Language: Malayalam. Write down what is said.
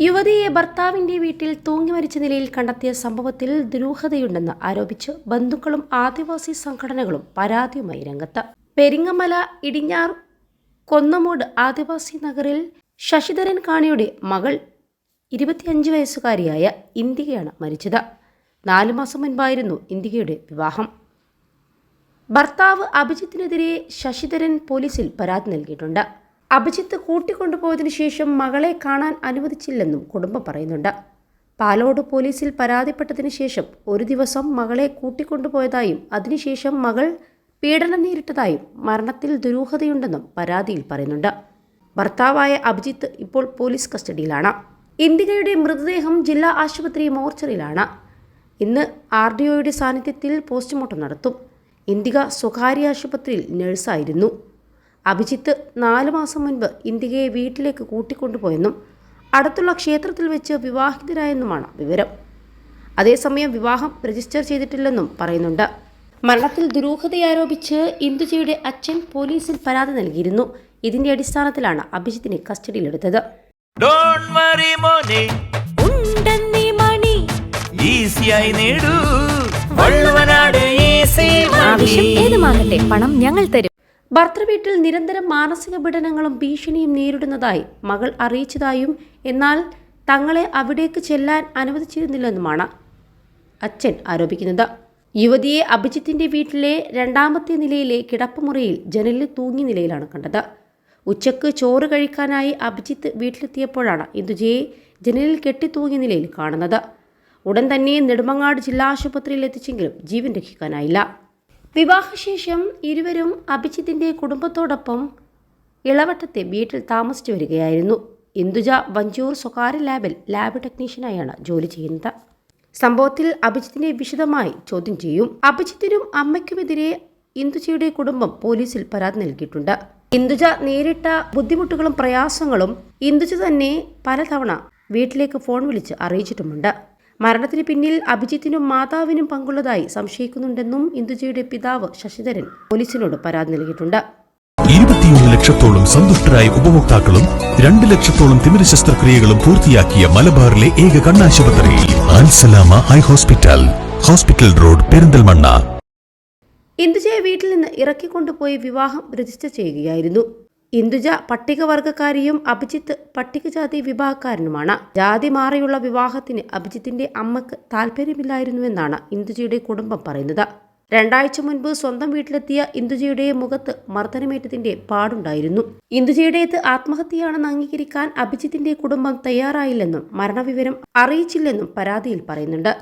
യുവതിയെ ഭർത്താവിന്റെ വീട്ടിൽ തൂങ്ങി മരിച്ച നിലയിൽ കണ്ടെത്തിയ സംഭവത്തിൽ ദുരൂഹതയുണ്ടെന്ന് ആരോപിച്ച് ബന്ധുക്കളും ആദിവാസി സംഘടനകളും പരാതിയുമായി രംഗത്ത്. പെരിങ്ങമല ഇടിഞ്ഞാർ കൊന്നമൂട് ആദിവാസി നഗറിൽ ശശിധരൻ കാണിയുടെ മകൾ 25 വയസ്സുകാരിയായ ഇന്ദികയാണ് മരിച്ചത്. 4 മാസം മുൻപായിരുന്നു ഇന്ദികയുടെ വിവാഹം. ഭർത്താവ് അഭിജിത്തിനെതിരെ ശശിധരൻ പോലീസിൽ പരാതി നൽകിയിട്ടുണ്ട്. അഭിജിത്ത് കൂട്ടിക്കൊണ്ടുപോയതിനു ശേഷം മകളെ കാണാൻ അനുവദിച്ചില്ലെന്നും കുടുംബം പറയുന്നുണ്ട്. പാലോട് പോലീസിൽ പരാതിപ്പെട്ടതിനു ശേഷം ഒരു ദിവസം മകളെ കൂട്ടിക്കൊണ്ടുപോയതായും അതിനുശേഷം മകൾ പീഡനം നേരിട്ടതായും മരണത്തിൽ ദുരൂഹതയുണ്ടെന്നും പരാതിയിൽ പറയുന്നുണ്ട്. ഭർത്താവായ അഭിജിത്ത് ഇപ്പോൾ പോലീസ് കസ്റ്റഡിയിലാണ്. ഇന്ദികയുടെ മൃതദേഹം ജില്ലാ ആശുപത്രി മോർച്ചറിയിലാണ്. ഇന്ന് RDOയുടെ സാന്നിധ്യത്തിൽ പോസ്റ്റ്മോർട്ടം നടത്തും. ഇന്ദിക സ്വകാര്യ ആശുപത്രിയിൽ നഴ്സായിരുന്നു. അഭിജിത്ത് 4 മാസം മുൻപ് ഇന്ദികയെ വീട്ടിലേക്ക് കൂട്ടിക്കൊണ്ടുപോയെന്നും അടുത്തുള്ള ക്ഷേത്രത്തിൽ വെച്ച് വിവാഹിതരായെന്നുമാണ് വിവരം. അതേസമയം വിവാഹം രജിസ്റ്റർ ചെയ്തിട്ടില്ലെന്നും പറയുന്നുണ്ട്. മരണത്തിൽ ദുരൂഹതയാരോപിച്ച് ഇന്ദുജയുടെ അച്ഛൻ പോലീസിൽ പരാതി നൽകിയിരുന്നു. ഇതിന്റെ അടിസ്ഥാനത്തിലാണ് അഭിജിത്തിനെ കസ്റ്റഡിയിലെടുത്തത്. പണം ഞങ്ങൾ തരും. ഭർത്തൃവീട്ടിൽ നിരന്തരം മാനസിക പീഡനങ്ങളും ഭീഷണിയും നേരിടുന്നതായി മകൾ അറിയിച്ചതായും എന്നാൽ തങ്ങളെ അവിടേക്ക് ചെല്ലാൻ അനുവദിച്ചിരുന്നില്ലെന്നുമാണ് അച്ഛൻ ആരോപിക്കുന്നത്. യുവതിയെ അഭിജിത്തിന്റെ വീട്ടിലെ 2ാമത്തെ നിലയിലെ കിടപ്പുമുറിയിൽ ജനലിൽ തൂങ്ങിയ നിലയിലാണ് കണ്ടത്. ഉച്ചക്ക് ചോറ് കഴിക്കാനായി അഭിജിത്ത് വീട്ടിലെത്തിയപ്പോഴാണ് ഇന്ദുജയെ ജനലിൽ കെട്ടിത്തൂങ്ങിയ നിലയിൽ കാണുന്നത്. ഉടൻ തന്നെ നെടുമങ്ങാട് ജില്ലാ ആശുപത്രിയിൽ എത്തിച്ചെങ്കിലും ജീവൻ രക്ഷിക്കാനായില്ല. വിവാഹശേഷം ഇരുവരും അഭിജിത്തിന്റെ കുടുംബത്തോടൊപ്പം ഇളവട്ടത്തെ വീട്ടിൽ താമസിച്ചു വരികയായിരുന്നു. ഇന്ദുജ വഞ്ചൂർ സ്വകാര്യ ലാബിൽ ലാബ് ടെക്നീഷ്യനായാണ് ജോലി ചെയ്യുന്നത്. സംഭവത്തിൽ അഭിജിത്തിനെ വിശദമായി ചോദ്യം ചെയ്യും. അഭിജിത്തിനും അമ്മയ്ക്കുമെതിരെ ഇന്ദുജയുടെ കുടുംബം പോലീസിൽ പരാതി നൽകിയിട്ടുണ്ട്. ഇന്ദുജ നേരിട്ട ബുദ്ധിമുട്ടുകളും പ്രയാസങ്ങളും ഇന്ദുജ തന്നെ പലതവണ വീട്ടിലേക്ക് ഫോൺ വിളിച്ച് അറിയിച്ചിട്ടുമുണ്ട്. മരണത്തിന് പിന്നിൽ അഭിജിത്തിനും മാതാവിനും പങ്കുള്ളതായി സംശയിക്കുന്നുണ്ടെന്നും ഇന്ദുജയുടെ പിതാവ് ശശിധരൻ പോലീസിനോട് പരാതി നൽകിയിട്ടുണ്ട്. 21 ലക്ഷത്തോളം സന്തുഷ്ടരായ ഉപഭോക്താക്കളും 2 ലക്ഷത്തോളം തിമിര ശസ്ത്രക്രിയകളും പൂർത്തിയാക്കിയ മലബാറിലെ ഏക കണ്ണാശുപത്രി Al Salama eye hospital, hospital road, Perinthalmanna. ഇന്ദുജയെ വീട്ടിൽ നിന്ന് ഇറക്കിക്കൊണ്ടുപോയി വിവാഹം രജിസ്റ്റർ ചെയ്യുകയായിരുന്നു. ഇന്ദുജ പട്ടികവർഗക്കാരിയും അഭിജിത്ത് പട്ടികജാതി വിഭാഗക്കാരനുമാണ്. ജാതി മാറിയുള്ള വിവാഹത്തിന് അഭിജിത്തിന്റെ അമ്മക്ക് താല്പര്യമില്ലായിരുന്നുവെന്നാണ് ഇന്ദുജയുടെ കുടുംബം പറയുന്നത്. 2 ആഴ്ച മുൻപ് സ്വന്തം വീട്ടിലെത്തിയ ഇന്ദുജയുടെ മുഖത്ത് മർദ്ദനമേറ്റതിന്റെ പാടുണ്ടായിരുന്നു. ഇന്ദുജയുടേത് ആത്മഹത്യയാണെന്ന് അംഗീകരിക്കാൻ അഭിജിത്തിന്റെ കുടുംബം തയ്യാറായില്ലെന്നും മരണവിവരം അറിയിച്ചില്ലെന്നും പരാതിയിൽ പറയുന്നുണ്ട്.